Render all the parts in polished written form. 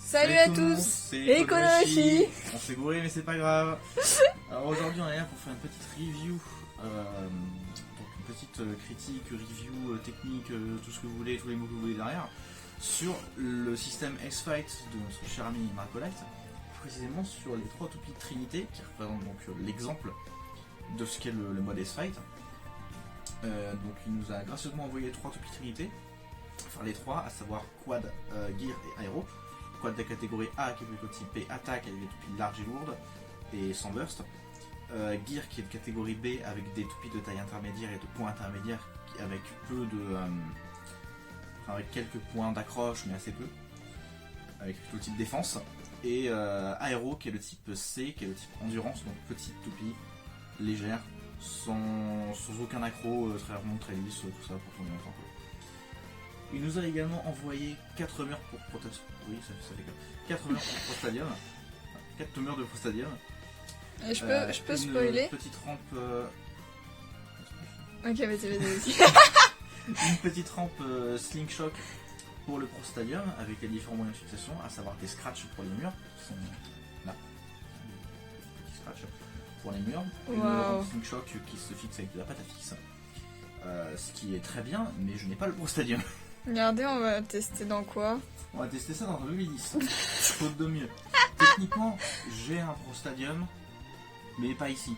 Salut à tout le monde, tous, c'est Economy. On s'est gouré mais c'est pas grave. Alors aujourd'hui on est là pour faire une petite review, donc une petite critique, review, technique, tout ce que vous voulez, tous les mots que vous voulez derrière, sur le système X-Fight de notre cher ami Marcolite, précisément sur les 3 toupies de Trinité qui représentent donc l'exemple de ce qu'est le mode X-Fight. Donc il nous a gracieusement envoyé 3 toupies de Trinité, enfin les 3, à savoir Quad, Gear et Aéro. Quad de la catégorie A qui est plutôt typé attaque avec des toupies larges et lourdes et sans burst. Gear qui est de catégorie B avec des toupies de taille intermédiaire et de points intermédiaires avec peu de. Avec quelques points d'accroche mais assez peu. Avec plutôt le type défense. Et Aéro qui est le type C qui est le type endurance, donc petite toupie, légère, sans aucun accro, très rond, très lisse, tout ça pour tourner longtemps. Il nous a également envoyé 4 murs pour protection. Oui, ça fait 4 murs pour Prostadium. 4 murs de Prostadium. Et je peux spoiler. Une petite rampe. Ok, vas-y. Une petite rampe Slingshot pour le Prostadium avec les différents moyens de fixation, à savoir des scratchs pour les murs. Qui sont là. Des petits scratchs pour les murs. Une rampe Slingshot qui se fixe avec de la pâte à fixe. Ce qui est très bien, mais je n'ai pas le Prostadium. Regardez, on va tester dans quoi? On va tester ça dans un 2010. Faute de mieux. Techniquement, j'ai un Prostadium, mais pas ici.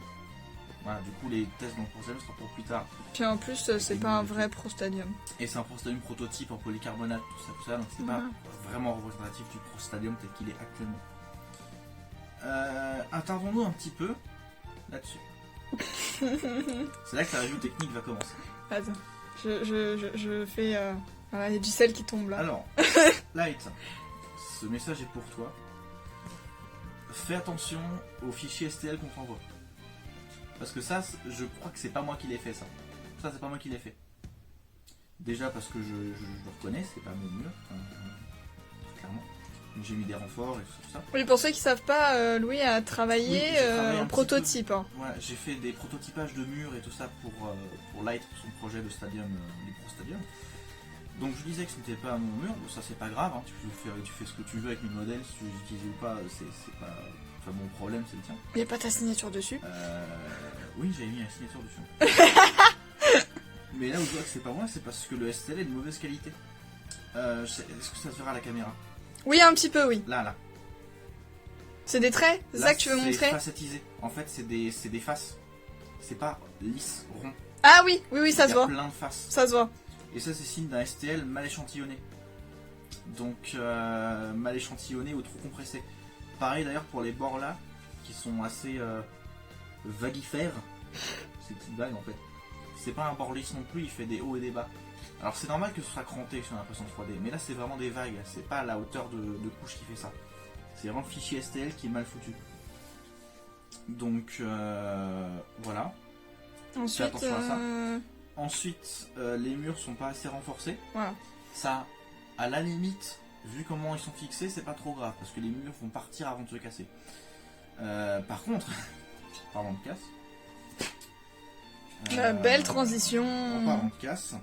Voilà, du coup, les tests dans le Prostadium seront pour plus tard. Puis en plus, c'est pas un vrai Prostadium. Et c'est un Prostadium prototype en polycarbonate, tout ça, donc c'est pas vraiment représentatif du Prostadium tel qu'il est actuellement. Attardons-nous un petit peu là-dessus. C'est là que la review technique va commencer. Attends, je fais... Voilà, il y a du sel qui tombe là. Alors, Light, ce message est pour toi. Fais attention aux fichiers STL qu'on t'envoie. Parce que ça, je crois que c'est pas moi qui l'ai fait, ça. Ça, c'est pas moi qui l'ai fait. Déjà parce que je le reconnais, c'est pas mon mur, clairement. J'ai mis des renforts et tout ça. Oui, pour ceux qui savent pas, Louis a travaillé en prototype. Hein. Ouais, j'ai fait des prototypages de murs et tout ça pour Light, pour son projet de Stadium, du Pro Stadium. Donc je disais que ce n'était pas mon mur, bon, ça c'est pas grave, hein. Tu fais ce que tu veux avec mes modèles, si tu les utilises ou pas, c'est pas enfin, mon problème, c'est le tien. Il n'y a pas ta signature dessus? Oui, j'avais mis la signature dessus. Mais là où je vois que c'est pas moi, c'est parce que le STL est de mauvaise qualité. Est-ce que ça se verra à la caméra? Oui, un petit peu, oui. Là. C'est des traits? C'est ça que tu veux montrer? C'est facetisé. En fait, c'est des faces. C'est pas lisse, rond. Ah oui, ça se voit. Il y a plein de faces. Ça se voit. Et ça, c'est signe d'un STL mal échantillonné. Donc, mal échantillonné ou trop compressé. Pareil d'ailleurs pour les bords là, qui sont assez vaguifères. Ces petites vagues en fait. C'est pas un bord lisse non plus, il fait des hauts et des bas. Alors c'est normal que ce soit cranté sur l'impression 3D, mais là c'est vraiment des vagues, c'est pas la hauteur de couche qui fait ça. C'est vraiment le fichier STL qui est mal foutu. Donc voilà. Ensuite, fais attention à ça. Ensuite, les murs sont pas assez renforcés. Voilà. Ça, à la limite, vu comment ils sont fixés, c'est pas trop grave, parce que les murs vont partir avant de se casser. Par contre, parlant de casse... La belle transition. En parlant de casse,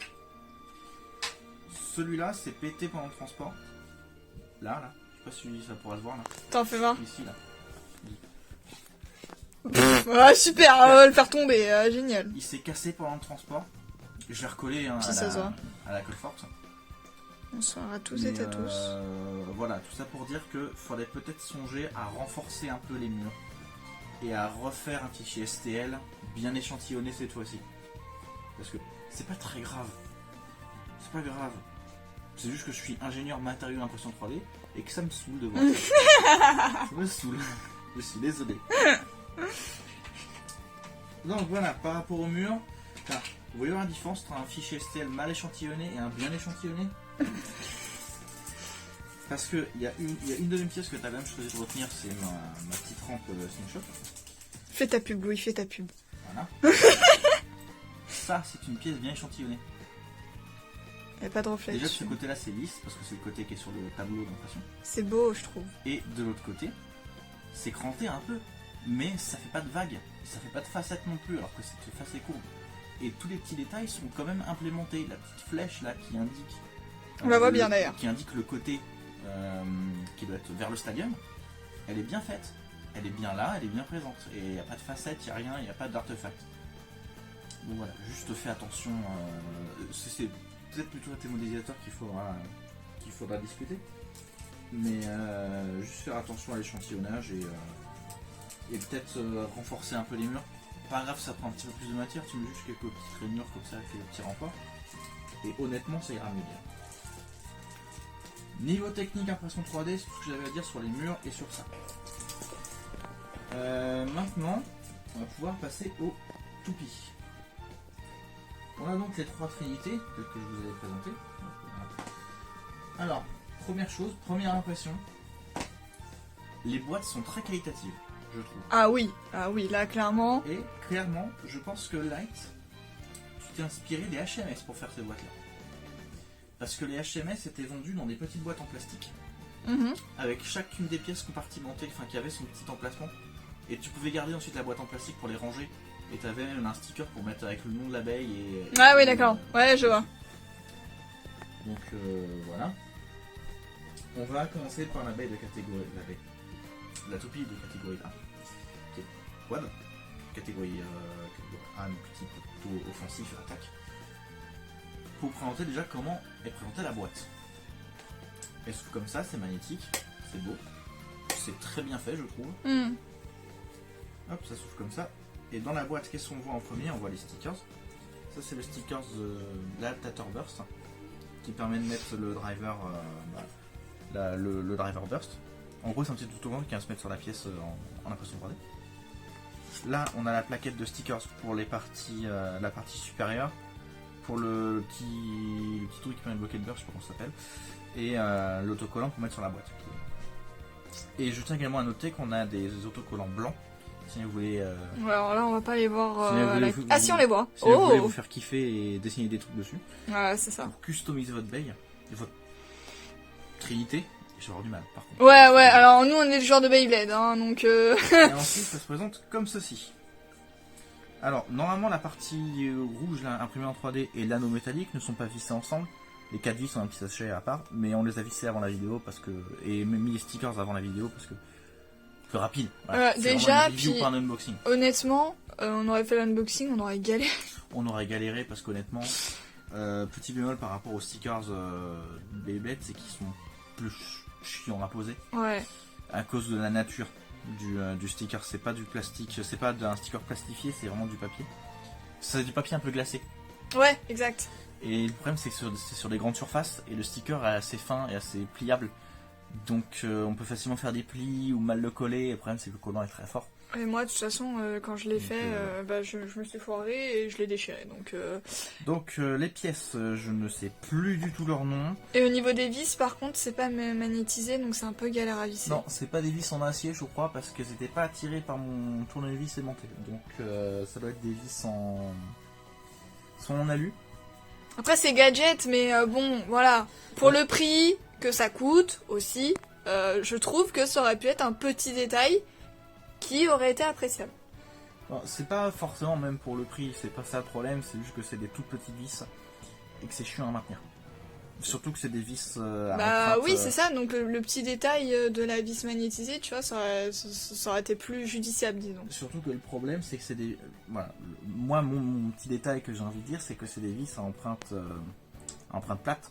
celui-là, c'est pété pendant le transport. Là, je sais pas si ça pourra se voir là. T'en fais voir. Ici, là. Ah, super, on va le faire tomber, génial. Il s'est cassé pendant le transport. Je l'ai recollé à la colle forte. Bonsoir à tous et à tous. Voilà, tout ça pour dire que faudrait peut-être songer à renforcer un peu les murs et à refaire un fichier STL bien échantillonné cette fois-ci. Parce que c'est pas très grave. C'est pas grave. C'est juste que je suis ingénieur matériaux d'impression 3D et que ça me saoule de voir ça. Ça me saoule. Je suis désolé. Donc voilà, par rapport au mur, vous voyez la différence entre un fichier STL mal échantillonné et un bien échantillonné? Parce que il y a une deuxième pièce que tu as quand même choisi de retenir, c'est ma petite rampe Slingshot. Fais ta pub, Louis, fais ta pub. Voilà. Ça, c'est une pièce bien échantillonnée. Il n'y a pas de reflet. Déjà de dessus. ce côté-là, c'est lisse, parce que c'est le côté qui est sur le tableau d'impression. C'est beau, je trouve. Et de l'autre côté, c'est cranté un peu, mais ça fait pas de vagues, ça fait pas de facettes non plus, alors que cette face est courbe. Et tous les petits détails sont quand même implémentés. La petite flèche là qui indique... On la voit bien d'ailleurs. Qui indique le côté qui doit être vers le stadium, elle est bien faite. Elle est bien là, elle est bien présente. Et il n'y a pas de facettes, il n'y a rien, il n'y a pas d'artefact. Donc voilà, juste fais attention. C'est peut-être plutôt à tes modélisateurs qu'il faudra discuter. Mais juste faire attention à l'échantillonnage et peut-être renforcer un peu les murs. Pas grave, ça prend un petit peu plus de matière, tu mets juste quelques petites rainures comme ça avec les petits renforts. Et honnêtement, ça ira mieux bien. Niveau technique, impression 3D, c'est tout ce que j'avais à dire sur les murs et sur ça. Maintenant, on va pouvoir passer au toupie. On a donc les 3 trinités, telles que je vous avais présentées. Alors, première chose, première impression, les boîtes sont très qualitatives, je trouve. Ah oui, là clairement. Et clairement, je pense que Light, tu t'es inspiré des HMS pour faire ces boîtes-là. Parce que les HMS étaient vendus dans des petites boîtes en plastique, avec chacune des pièces compartimentées, enfin qui avait son petit emplacement. Et tu pouvais garder ensuite la boîte en plastique pour les ranger. Et tu avais un sticker pour mettre avec le nom de l'abeille. Ah oui, d'accord. Ouais, je vois. Donc voilà. On va commencer par l'abeille de catégorie. La toupie de catégorie A. Qui est quad. Catégorie A, un petit peu plutôt offensif, attaque. Pour présenter déjà comment est présentée la boîte. Elle s'ouvre comme ça, c'est magnétique, c'est beau. C'est très bien fait, je trouve. Hop, ça s'ouvre comme ça. Et dans la boîte, qu'est-ce qu'on voit en premier? On voit les stickers. Ça, c'est le sticker de l'adaptateur burst qui permet de mettre le driver, le driver burst. En gros, c'est un petit autocollant qui vient se mettre sur la pièce en impression 3D. Là, on a la plaquette de stickers pour les parties, la partie supérieure, pour le petit truc qui permet de bloquer le burst, je sais pas comment ça s'appelle, et l'autocollant pour mettre sur la boîte. Et je tiens également à noter qu'on a des autocollants blancs. Si vous voulez. Ouais, alors là, on va pas les voir. Ah, si, on les voit. Si vous voulez vous faire kiffer et dessiner des trucs dessus. Ouais, c'est ça. Pour customiser votre bail, votre trinité. Je vais avoir du mal, par contre. Ouais, alors nous, on est le joueur de Beyblade, hein, donc. Et ensuite, ça se présente comme ceci. Alors, normalement, la partie rouge, là, imprimée en 3D, et l'anneau métallique ne sont pas vissés ensemble. Les 4 vis sont un petit sachet à part, mais on les a vissés avant la vidéo parce que. Et même mis les stickers avant la vidéo parce que. Plus rapide. Voilà. Déjà, puis pas un unboxing. Honnêtement, on aurait fait l'unboxing, on aurait galéré. On aurait galéré parce qu'honnêtement, petit bémol par rapport aux stickers Beyblade, c'est qu'ils sont plus chiants à poser. Ouais. À cause de la nature du sticker, c'est pas du plastique, c'est pas un sticker plastifié, c'est vraiment du papier. C'est du papier un peu glacé. Ouais, exact. Et le problème, c'est que c'est sur des grandes surfaces et le sticker est assez fin et assez pliable. Donc on peut facilement faire des plis ou mal le coller. Et le problème, c'est que le collant est très fort. Et moi, de toute façon, quand je l'ai fait, je me suis foiré et je l'ai déchiré. Donc les pièces, je ne sais plus du tout leur nom. Et au niveau des vis, par contre, c'est pas magnétisé, donc c'est un peu galère à visser. Non, c'est pas des vis en acier, je crois, parce que c'était pas attiré par mon tournevis aimanté. Donc ça doit être des vis en... soit en alu. Après, c'est gadget, mais bon, voilà. Pour le prix que ça coûte aussi, je trouve que ça aurait pu être un petit détail qui aurait été appréciable. C'est pas forcément même pour le prix, c'est pas ça le problème, c'est juste que c'est des toutes petites vis et que c'est chiant à maintenir. Surtout que c'est des vis à empreinte, oui, c'est ça, donc le petit détail de la vis magnétisée, tu vois, ça aurait été plus judiciable, disons. Surtout que le problème, c'est que c'est des... Voilà, moi, mon petit détail que j'ai envie de dire, c'est que c'est des vis à empreinte plate.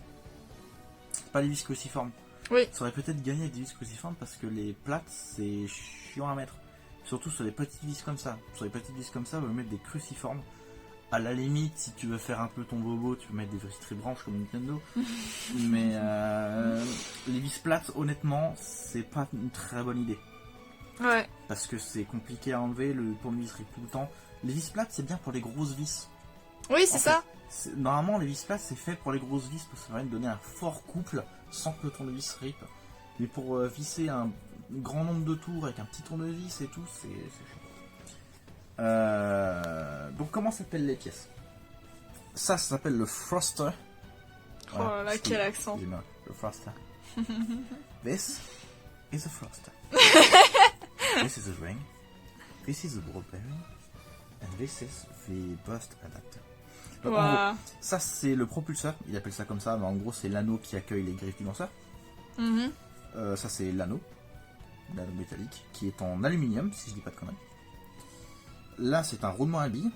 C'est pas des vis cruciformes. Oui. Ça aurait peut-être gagné avec des vis cruciformes parce que les plates, c'est chiant à mettre. Surtout sur les petites vis comme ça. Sur les petites vis comme ça, on va mettre des cruciformes. À la limite, si tu veux faire un peu ton bobo, tu peux mettre des vis très branches comme Nintendo. Mais les vis plates, honnêtement, c'est pas une très bonne idée. Ouais. Parce que c'est compliqué à enlever, le tournevis rip tout le temps. Les vis plates, c'est bien pour les grosses vis. Oui, c'est ça. Normalement, les vis plates, c'est fait pour les grosses vis, parce que ça permet de donner un fort couple sans que le tournevis rip. Mais pour visser un grand nombre de tours avec un petit tournevis et tout, c'est chiant. Donc comment s'appellent les pièces? Ça s'appelle le Froster. Oh là là, quel accent. Le Froster. This is a Froster. This is a ring. This is a ball bearing. And this is the burst adapter. Donc, wow. En gros, ça c'est le propulseur, il appelle ça comme ça, mais en gros c'est l'anneau qui accueille les griffes du lanceur. Ça c'est l'anneau métallique, qui est en aluminium, si je dis pas de conneries. Là c'est un roulement à billes.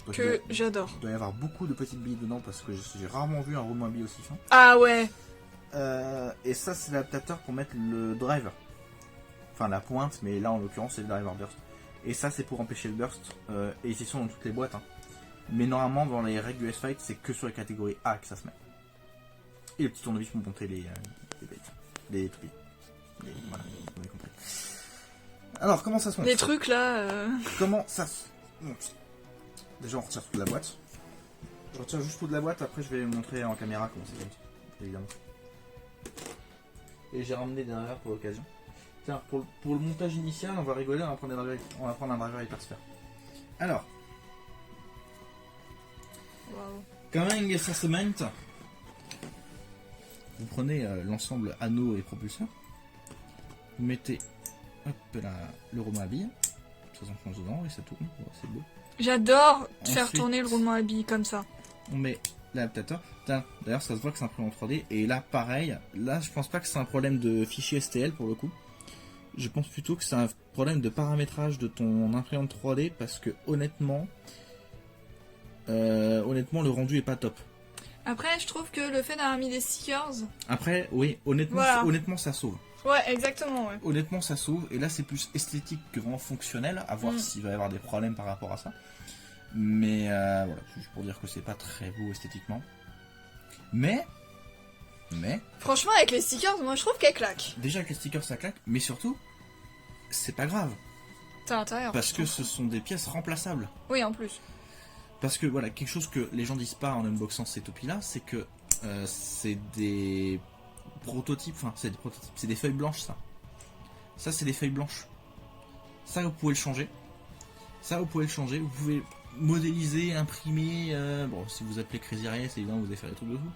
Donc, Que j'adore. Il doit y avoir beaucoup de petites billes dedans parce que j'ai rarement vu un roulement à billes aussi fin. Ah ouais. Et ça c'est l'adaptateur pour mettre le driver. Enfin la pointe, mais là en l'occurrence c'est le driver burst. Et ça c'est pour empêcher le burst. Et ils sont dans toutes les boîtes. Hein. Mais normalement dans les règles du S-Fight c'est que sur la catégorie A que ça se met. Et les petits tournevis pour monter les toupies. Voilà, vous avez compris. Alors comment ça se monte? Les trucs là. Comment ça se monte? Déjà on retire toute la boîte. Je retire juste toute la boîte, après je vais montrer en caméra comment ça se monte. Évidemment. Et j'ai ramené des drivers pour l'occasion. Tiens, pour le montage initial, on va rigoler, on va prendre un driver hypersphère. Alors, Wow. coming ça se monte. Vous prenez l'ensemble anneau et propulseur. Vous mettez hop là, le roulement à billes. Ça s'enfonce dedans et ça tourne. C'est beau. J'adore faire Ensuite, tourner le roulement à billes comme ça. On met l'adaptateur. D'ailleurs, ça se voit que c'est imprimé en 3D. Et là, pareil. Là, je pense pas que c'est un problème de fichier STL pour le coup. Je pense plutôt que c'est un problème de paramétrage de ton imprimante 3D parce que honnêtement, le rendu est pas top. Après, je trouve que le fait d'avoir mis des stickers. Après, oui, honnêtement, Voilà. honnêtement, ça sauve. Ouais, exactement, ouais. Honnêtement, ça sauve. Et là, c'est plus esthétique que vraiment fonctionnel. À voir s'il va y avoir des problèmes par rapport à ça. Mais voilà, juste pour dire que c'est pas très beau esthétiquement. Mais. Franchement, avec les stickers, moi je trouve qu'elles claquent. Déjà, avec les stickers, ça claque. Mais surtout, c'est pas grave. C'est à l'intérieur. Parce que ce sont des pièces remplaçables. Oui, en plus. Parce que voilà, quelque chose que les gens disent pas en unboxant ces toupies-là, c'est que c'est des prototypes. Enfin, c'est des prototypes. C'est des feuilles blanches, ça. Ça, c'est des feuilles blanches. Ça, vous pouvez le changer. Vous pouvez modéliser, imprimer. Bon, si vous appelez Crazy Arias, évidemment, vous allez faire des trucs de fou.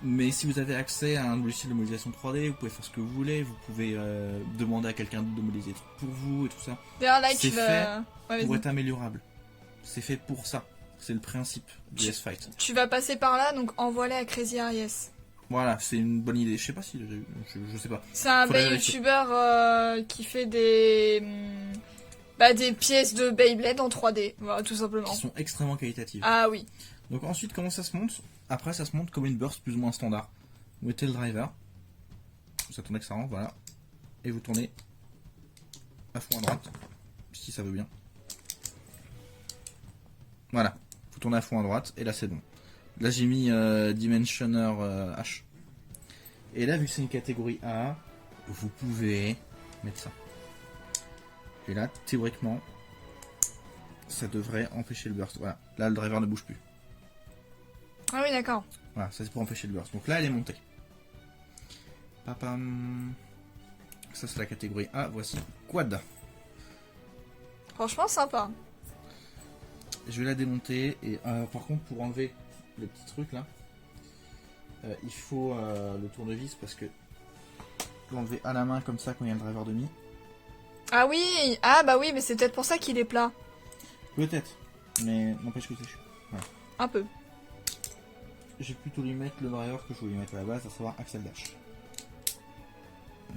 Mais si vous avez accès à un logiciel de modélisation 3D, vous pouvez faire ce que vous voulez. Vous pouvez demander à quelqu'un de modéliser des trucs pour vous et tout ça. D'ailleurs, là, C'est tu vas... Ouais, pour vas-y. être améliorable. C'est fait pour ça. C'est le principe du S-Fight. Tu vas passer par là, donc envoie-les à Crazy Arias. Voilà, c'est une bonne idée. Je sais pas si... Je sais pas. C'est un Faudrait Bay vérifier. youtubeur qui fait des pièces de Beyblade en 3D, voilà, tout simplement. Qui sont extrêmement qualitatives. Ah oui. Donc ensuite, comment ça se monte? Après, ça se monte comme une burst plus ou moins standard. Vous mettez le driver. Ça tourne avec ça rentre, voilà. Et vous tournez à fond à droite. Si ça veut bien. Voilà. Vous tournez à fond à droite. Et là, c'est bon. Là, j'ai mis Dimensioner H. Et là, vu que c'est une catégorie A, vous pouvez mettre ça. Et là, théoriquement, ça devrait empêcher le burst. Voilà. Là, le driver ne bouge plus. Ah oui, d'accord. Voilà, ça c'est pour empêcher le burst. Donc là, elle est montée. Papam. Ça, c'est la catégorie A. Voici quad. Franchement, sympa. Je vais la démonter. Et par contre, pour enlever le petit truc là, il faut le tournevis parce que l'enlever à la main comme ça quand il y a le driver demi. Ah oui. Ah bah oui, mais c'est peut-être pour ça qu'il est plat. Peut-être. Mais n'empêche que c'est chaud. Voilà. Un peu. J'ai plutôt lui mettre le driver que je voulais lui mettre à la base, à savoir Axel Dash.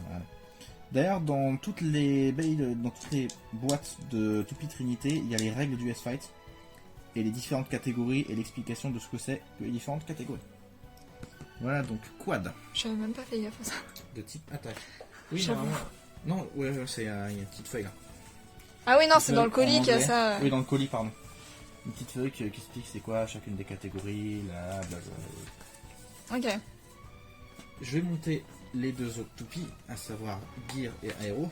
Voilà. D'ailleurs, dans toutes les boîtes de Toupie Trinité, il y a les règles du S-Fight et les différentes catégories et l'explication de ce que c'est que les différentes catégories. Voilà, donc quad J'avais même pas fait gaffe à ça. de type attaque. Oui, J'avoue. normalement. Non, ouais, c'est il y a une petite feuille là. Ah oui, non, Une c'est dans le feuille colis en qu'il y a anglais. ça. Oui, dans le colis, pardon. Une petite feuille qui explique c'est quoi chacune des catégories, là, blablabla. Ok. Je vais monter les deux autres toupies, à savoir Gear et Aero.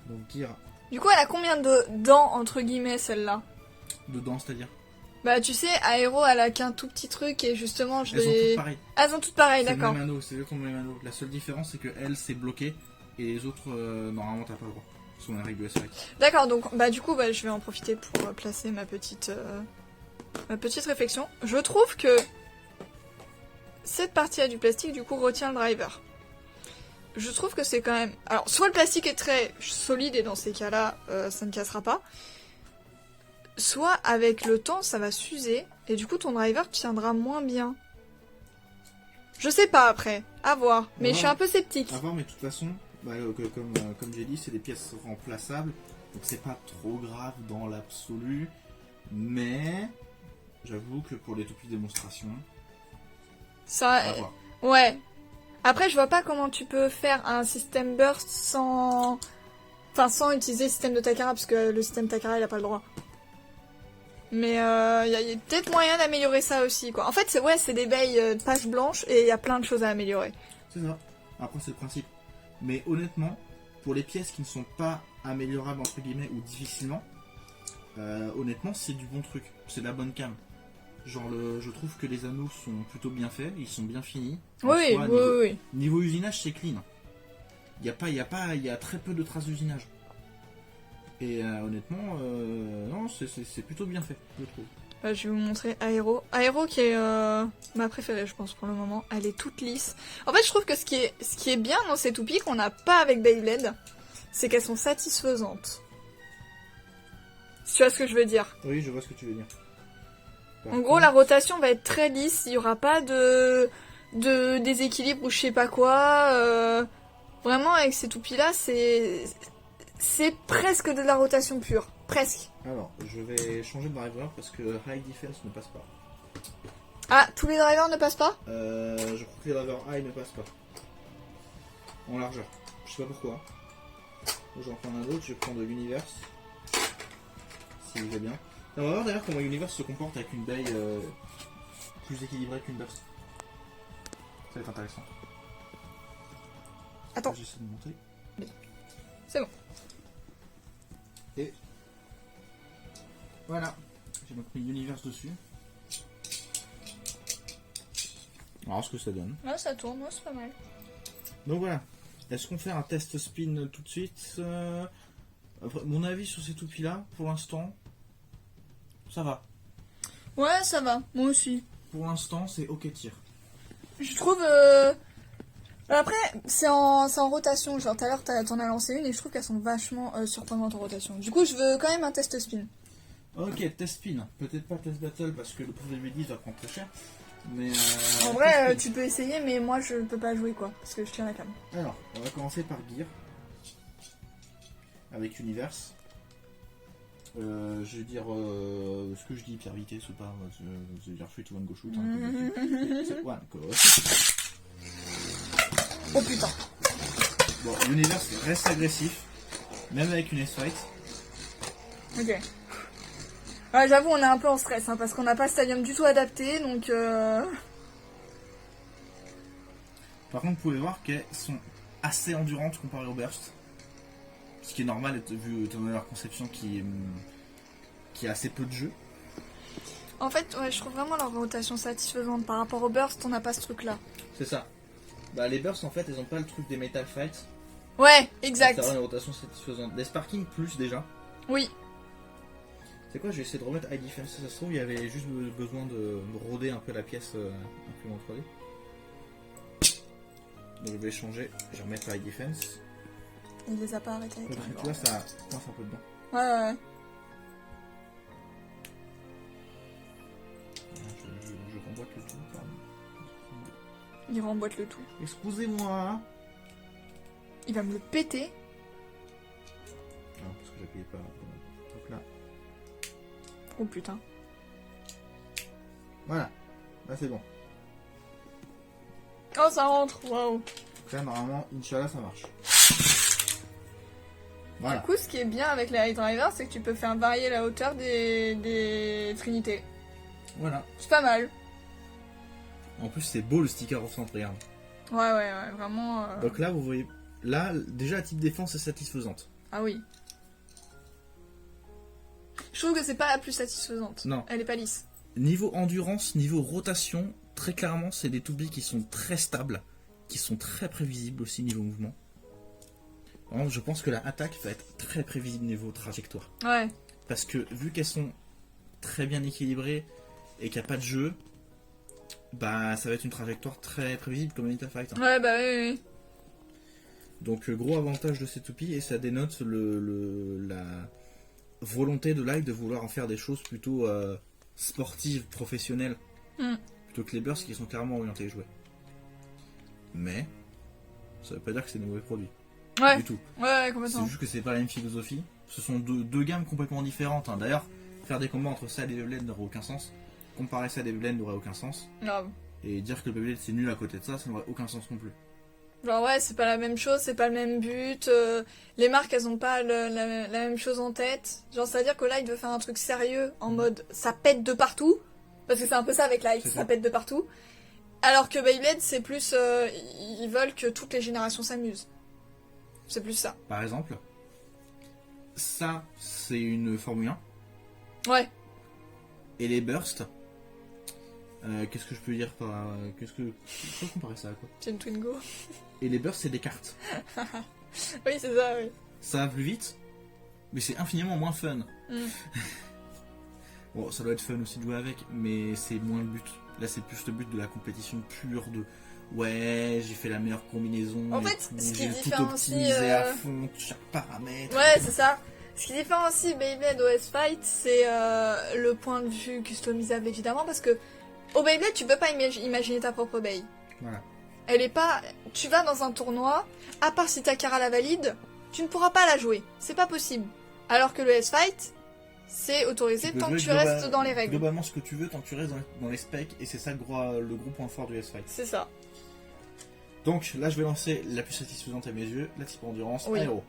Donc Gear Du coup, elle a combien de dents, entre guillemets, celle-là? dedans, c'est-à-dire Bah, tu sais, Aero, elle a qu'un tout petit truc et justement, je elles sont l'ai... toutes pareilles. Ah, elles sont toutes pareilles, C'est le d'accord. même anneau, c'est exactement le même anneau. La seule différence, c'est que elle, c'est bloqué et les autres, normalement, t'as pas le droit. Ce sont les règles du S-Fight. D'accord, donc, bah, du coup, bah, je vais en profiter pour placer ma petite réflexion. Je trouve que cette partie-là du plastique, du coup, retient le driver. Je trouve que c'est quand même... Alors, soit le plastique est très solide et dans ces cas-là, ça ne cassera pas. Soit, avec le temps, ça va s'user et du coup, ton driver tiendra moins bien. Je sais pas après, à voir. Mais Ouais. je suis un peu sceptique. À voir, mais de toute façon, comme j'ai dit, c'est des pièces remplaçables. Donc c'est pas trop grave dans l'absolu. Mais j'avoue que pour les toupies démonstration, Ça, à voir. ouais. Après, je vois pas comment tu peux faire un système burst sans... Enfin, sans utiliser le système de Takara, parce que le système Takara, il a pas le droit. Mais il y a peut-être moyen d'améliorer ça aussi, quoi. En fait, c'est des baies de page blanche et il y a plein de choses à améliorer. C'est ça. Après, c'est le principe. Mais honnêtement, pour les pièces qui ne sont pas améliorables, entre guillemets, ou difficilement, honnêtement, c'est du bon truc. C'est de la bonne cam. Genre, je trouve que les anneaux sont plutôt bien faits, ils sont bien finis. En Oui, soi, oui. niveau usinage, c'est clean. Il y a très peu de traces d'usinage. Et honnêtement, non, c'est plutôt bien fait, je trouve. Bah, je vais vous montrer Aéro. Aéro qui est ma préférée, je pense, pour le moment. Elle est toute lisse. En fait, je trouve que ce qui est bien dans ces toupies qu'on n'a pas avec Beyblade, c'est qu'elles sont satisfaisantes. Si tu vois ce que je veux dire. Oui, je vois ce que tu veux dire. Par En gros, contre, la rotation va être très lisse. Il n'y aura pas de déséquilibre ou je sais pas quoi. Vraiment, avec ces toupies-là, c'est presque de la rotation pure. Presque. alors, je vais changer de driver parce que High Defense ne passe pas. Ah, tous les drivers ne passent pas? Je crois que les drivers High ne passent pas. En largeur. Je sais pas pourquoi. J'en prends un autre, je prends de l'Universe. S'il va bien. On va voir d'ailleurs comment Universe se comporte avec une baille plus équilibrée qu'une burst. Ça va être intéressant. Attends. J'essaie de monter. C'est bon. Et voilà. J'ai donc mis l'Universe dessus. On va voir ce que ça donne. Là, ça tourne, c'est pas mal. Donc voilà. Est-ce qu'on fait un test spin tout de suite Après, mon avis sur ces toupies là, pour l'instant, ça va. Ouais, ça va. Moi aussi. Pour l'instant, c'est ok tir. Je trouve... Après, c'est en rotation. Genre, tout à l'heure, t'en as lancé une et je trouve qu'elles sont vachement surprenantes en rotation. Du coup, je veux quand même un test spin. Ok, test spin. Peut-être pas test battle parce que le prix de midi va prendre très cher. Mais En vrai, tu peux essayer, mais moi, je peux pas jouer, quoi. Parce que je tiens la cam. Alors, on va commencer par Gear. Avec Universe. Je vais dire ce que je dis, Pierre Vitesse ou pas. Je vais dire 3 to 1 go shoot. C'est one go. Oh putain. Bon, Universe reste agressif. Même avec une S-Fight. Ok. Ouais, j'avoue, on est un peu en stress, hein, parce qu'on n'a pas Stadium du tout adapté, donc... Par contre, vous pouvez voir qu'elles sont assez endurantes comparées au Burst. Ce qui est normal vu étant donné leur conception qui a assez peu de jeu. En fait, ouais, je trouve vraiment leur rotation satisfaisante. Par rapport au Burst, on n'a pas ce truc-là. C'est ça. Bah, les Bursts en fait, elles ont pas le truc des Metal Fights. Ouais, exact. C'est vraiment une rotation satisfaisante. Les Sparking plus déjà. Oui. C'est quoi, je vais essayer de remettre High Defense. Ça se trouve, il y avait juste besoin de rôder un peu la pièce imprimante 3D. Donc je vais changer, je vais remettre la High Defense. Il les a pas arrêtés avec Parce que un tu vois, ça coince un peu dedans. Ouais. Je remboîte le tout, pardon. Il remboîte le tout. Excusez-moi. Il va me le péter. Non, parce que j'appuyais pas. Donc là, Oh putain. voilà. Là c'est bon. Oh, ça rentre. Waouh. Donc là, normalement, Inch'Allah, ça marche. Voilà. Du coup, ce qui est bien avec les high drivers, c'est que tu peux faire varier la hauteur des trinités. Voilà. C'est pas mal. En plus, c'est beau le sticker au centre, regarde. Ouais, vraiment. Donc là, vous voyez, là, déjà la type défense est satisfaisante. Ah oui. Je trouve que c'est pas la plus satisfaisante. Non. Elle est pas lisse. Niveau endurance, niveau rotation, très clairement, c'est des toupies qui sont très stables, qui sont très prévisibles aussi niveau mouvement. Vraiment, je pense que la attaque va être très prévisible niveau trajectoire. Ouais. Parce que vu qu'elles sont très bien équilibrées et qu'il n'y a pas de jeu, bah ça va être une trajectoire très prévisible comme un Metal Fight. Hein. Ouais, bah oui. Donc gros avantage de ces toupies et ça dénote la volonté de Live de vouloir en faire des choses plutôt sportives, professionnelles, plutôt que les bursts qui sont clairement orientés jouets. mais ça veut pas dire que c'est des mauvais produits. Ouais, Du tout. ouais, C'est complètement. juste que c'est pas la même philosophie. Ce sont deux gammes complètement différentes. Hein. D'ailleurs, faire des combats entre ça et les Beyblade n'aurait aucun sens. Comparer ça à des Beyblade n'aurait aucun sens. Grave. Et dire que le Beyblade c'est nul à côté de ça, ça n'aurait aucun sens non plus. Genre ouais, c'est pas la même chose, c'est pas le même but. Les marques, elles ont pas la même chose en tête. Genre, c'est-à-dire que là, il veut faire un truc sérieux, en mode ça pète de partout. Parce que c'est un peu ça avec Light, C'est ça ça. pète de partout. Alors que Beyblade, c'est plus... ils veulent que toutes les générations s'amusent. C'est plus ça. Par exemple, ça c'est une Formule 1. Ouais. Et les bursts, qu'est-ce que je peux dire par... qu'est-ce que... Je peux comparer ça à quoi? C'est une Twingo. Et les bursts c'est des cartes. Oui, c'est ça, oui. Ça va plus vite, mais c'est infiniment moins fun. Mm. Bon, ça doit être fun aussi de jouer avec, mais c'est moins le but. Là, c'est plus le but de la compétition pure de ouais, j'ai fait la meilleure combinaison. En et fait, tout, ce qui j'ai tout différencie, optimisé à fond, chaque paramètre. Ouais, c'est ça. Ce qui différencie Beyblade OS Fight, c'est le point de vue customisable, évidemment, parce que au Beyblade, tu peux pas imaginer ta propre Bey. Voilà. Elle est pas... Tu vas dans un tournoi, à part si Takara la valide, tu ne pourras pas la jouer. C'est pas possible. Alors que le S-Fight, c'est autorisé Tu peux tant que jouer tu restes dans les règles. Globalement, ce que tu veux, tant que tu restes dans les specs, et c'est ça le gros point fort du S-Fight. C'est ça. Donc là, je vais lancer la plus satisfaisante à mes yeux, la type endurance Oui. aéro.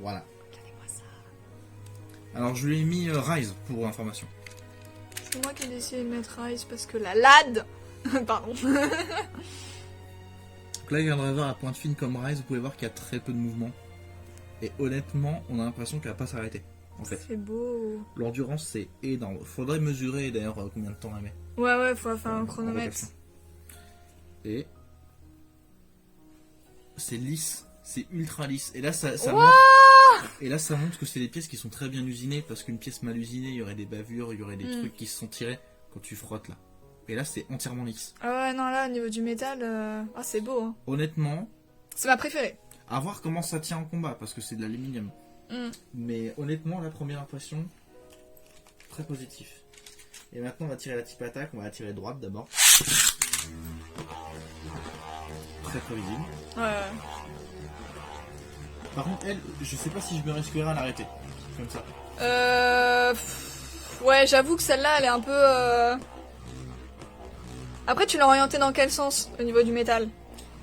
Voilà. Regardez-moi ça. Alors, je lui ai mis Rise pour information. C'est moi qui ai décidé de mettre Rise parce que la LAD... Pardon. Donc là, il viendrait voir à pointe fine comme Rise, vous pouvez voir qu'il y a très peu de mouvement. Et honnêtement, on a l'impression qu'elle va pas s'arrêter. En fait, C'est beau. l'endurance c'est énorme. Faudrait mesurer d'ailleurs combien de temps elle met. Ouais, faut faire un En chronomètre. rotation. Et c'est lisse, c'est ultra lisse. Et là, ça Ouah montre... Et là, ça montre que c'est des pièces qui sont très bien usinées, parce qu'une pièce mal usinée, il y aurait des bavures, il y aurait des trucs qui se sont tirés quand tu frottes là. Et là, c'est entièrement lisse. Ah ouais, non, là, au niveau du métal... Ah, c'est beau, hein. Honnêtement, C'est ma préférée. à voir comment ça tient en combat, parce que c'est de l'aluminium. Mm. Mais honnêtement, la première impression, très positif. Et maintenant, on va tirer la type attaque, on va la tirer droite d'abord. Très prévisible. Ouais. Par contre, elle, je sais pas si je me risquerai à l'arrêter. Comme ça. Ouais, j'avoue que celle-là, elle est un peu... Après, tu l'as orientée dans quel sens, au niveau du métal?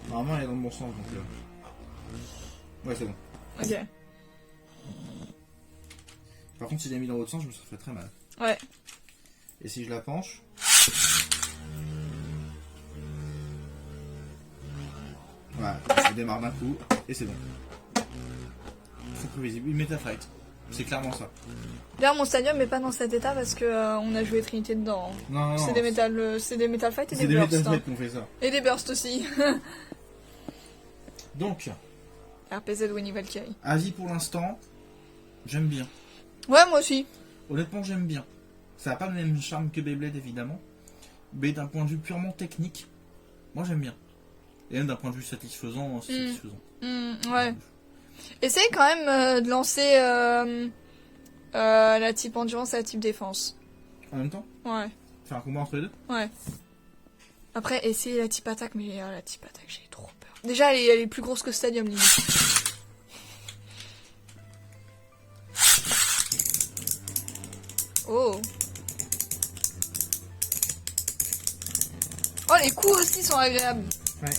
Normalement, elle est dans le bon sens, donc... Ouais, c'est bon. Ok. Par contre, si je l'ai mis dans l'autre sens, je me serais fait très mal. Ouais. Et si je la penche... Voilà, ça démarre d'un coup, et c'est bon. C'est prévisible. Une Metafight. C'est clairement ça. D'ailleurs, mon stadium est pas dans cet état parce que on a joué Trinité dedans. Non, C'est des Metal Fight et c'est des des bursts. Metafight qu'on fait ça. Et des bursts aussi. Donc, RPZ Winnie Valkyrie. avis pour l'instant, j'aime bien. Ouais, moi aussi. Honnêtement, j'aime bien. Ça n'a pas le même charme que Beyblade, évidemment. Mais d'un point de vue purement technique, moi j'aime bien. Et même d'un point de vue satisfaisant, c'est satisfaisant. Ouais. Essaye quand même de lancer la type endurance et la type défense. En même temps, Ouais. faire un combat entre les deux. Ouais. Après, essayer la type attaque, mais la type attaque, j'ai trop peur. Déjà, elle est plus grosse que Stadium, limite. Oh. Oh, les coups aussi sont agréables. Ouais.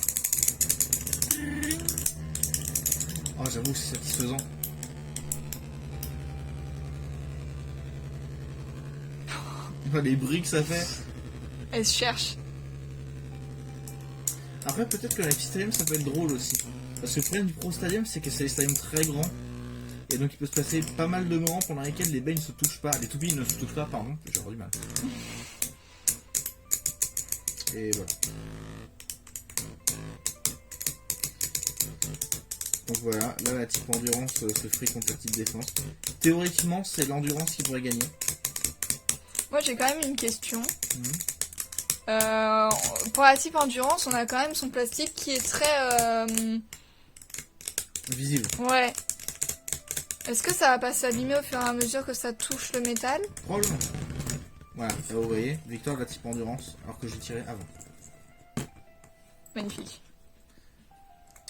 Oh, j'avoue que c'est satisfaisant. Oh, les bruits que ça fait. Elle se cherche. Après, peut-être que la Stadium ça peut être drôle aussi. Parce que le problème du Pro Stadium, c'est que c'est des stadiums très grands. Et donc il peut se passer pas mal de moments pendant lesquels les baies ne se touchent pas. Les toupies ne se touchent pas, pardon. J'ai avoir du mal. Et voilà. Donc voilà, là la type endurance se frit contre la type défense. Théoriquement, c'est l'endurance qui pourrait gagner. Moi, j'ai quand même une question. Pour la type endurance, on a quand même son plastique qui est très... Visible. Ouais. Est-ce que ça va pas s'abîmer au fur et à mesure que ça touche le métal? Probablement. Voilà, là vous voyez, victoire de la type endurance, alors que j'ai tiré avant. Magnifique.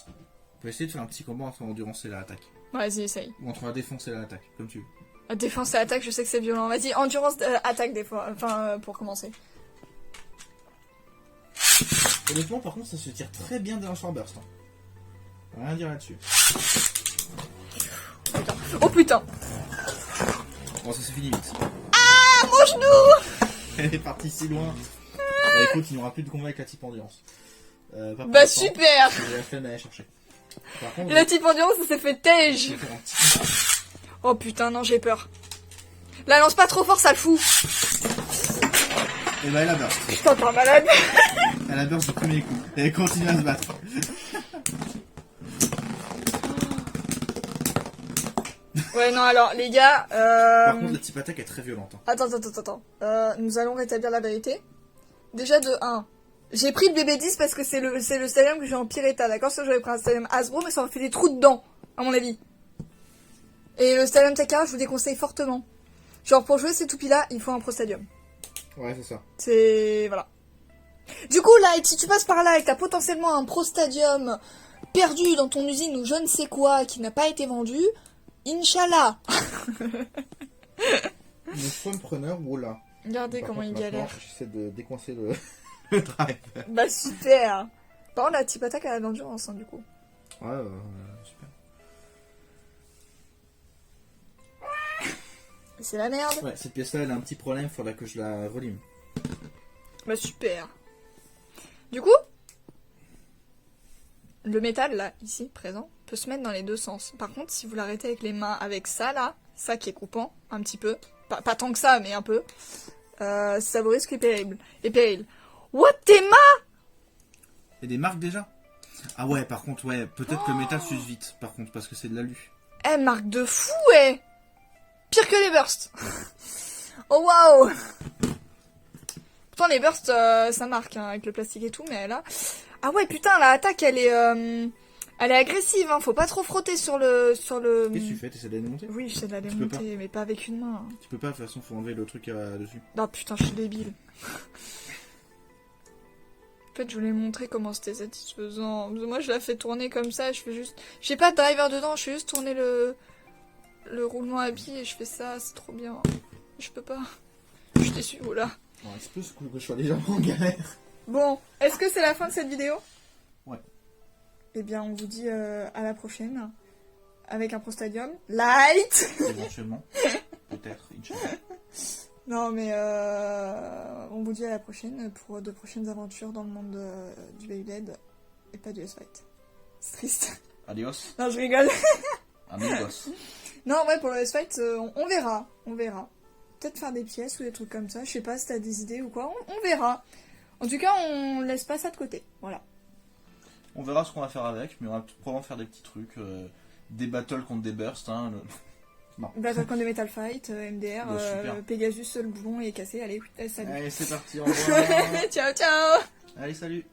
On peut essayer de faire un petit combat entre l'endurance et l'attaque. Vas-y, essaye. Ou entre la défense et l'attaque, comme tu veux. Défense et attaque, je sais que c'est violent. Vas-y, endurance, attaque des fois. Enfin, pour commencer. Honnêtement, par contre, ça se tire très bien d'un Starburst. Hein. Rien à dire là-dessus. Oh putain. Bon, ça c'est fini vite. Ah, mon genou. Elle est partie si loin. Bah écoute, il n'y aura plus de combat avec la type endurance. Bah super. J'ai la flemme d'aller chercher. Par contre, La type endurance, ça s'est fait je tège. vais faire un petit combat. Oh putain, non, j'ai peur. La lance pas trop fort, ça le fout. Et bah elle a burst. Putain, t'es un malade. Elle a burst du premier coup. Et elle continue à se battre. Ouais, non, alors, les gars... Par contre, la type attaque est très violente. Hein. Attends. Nous allons rétablir la vérité. Déjà, de 1. J'ai pris le BB10 parce que c'est le stadium que j'ai en pire état, d'accord? Ça, j'aurais pris un stadium Hasbro, mais ça aurait fait des trous dedans, à mon avis. Et le stadium Takara, je vous déconseille fortement. Genre, pour jouer ces toupies-là, il faut un Pro Stadium. Ouais, c'est ça. C'est... Voilà. Du coup, là, si tu passes par là et que t'as potentiellement un Pro Stadium perdu dans ton usine ou je ne sais quoi, qui n'a pas été vendu, Inch'Allah. Le Swampreneur, voilà. Regardez Par comment contre, il galère. maintenant, j'essaie de décoincer le drive. Bah super. Par contre, la type attaque à l'endurance, hein, du coup. Ouais, super. C'est la merde. Ouais, cette pièce-là, elle a un petit problème, faudra que je la relime. Bah super. Du coup, le métal, là, ici, présent, peut se mettre dans les deux sens. Par contre, si vous l'arrêtez avec les mains, avec ça, là, ça qui est coupant, un petit peu, pas tant que ça, mais un peu, ça vous risque et péril. What, tes mains? Et des marques déjà? Ah ouais, par contre, ouais, peut-être que le métal s'use vite, par contre, parce que c'est de l'alu. Eh, marque de fou, ouais. Pire que les bursts. Oh, waouh. Pourtant, les bursts, ça marque, hein, avec le plastique et tout, mais là... Ah ouais, putain, la attaque, elle est agressive, hein. Faut pas trop frotter sur le... Qu'est-ce que tu fais? T'essaies de la démonter? Oui, j'essaie de la peux démonter, mais pas avec une main. Tu peux pas, de toute façon, faut enlever le truc dessus. Non, putain, je suis débile. En fait, je voulais montrer comment c'était satisfaisant. Moi, je la fais tourner comme ça, je fais juste... J'ai pas de driver dedans, je fais juste tourner le roulement à billes et je fais ça, c'est trop bien. Je peux pas. Je suis déçue, voilà. Bon, il se peut que je sois déjà en galère. Bon, est-ce que c'est la fin de cette vidéo? Ouais. Eh bien, on vous dit à la prochaine. Avec un Pro Stadium. Light. Éventuellement. Peut-être, Inch'Allah. Non, mais on vous dit à la prochaine pour de prochaines aventures dans le monde du Beyblade et pas du S-Fight. C'est triste. Adios. Non, je rigole. Amigos. Non, ouais, pour le S-Fight, on verra. On verra. Peut-être faire des pièces ou des trucs comme ça. Je sais pas si t'as des idées ou quoi. On verra. En tout cas, on laisse pas ça de côté. Voilà. On verra ce qu'on va faire avec, mais on va probablement faire des petits trucs. Des battles contre des bursts. Hein, Non. Battle contre des Metal Fight, MDR, Bon, super. Pegasus, le boulon est cassé. Allez, salut. Allez, c'est parti, au revoir. Ciao, ciao. Allez, salut.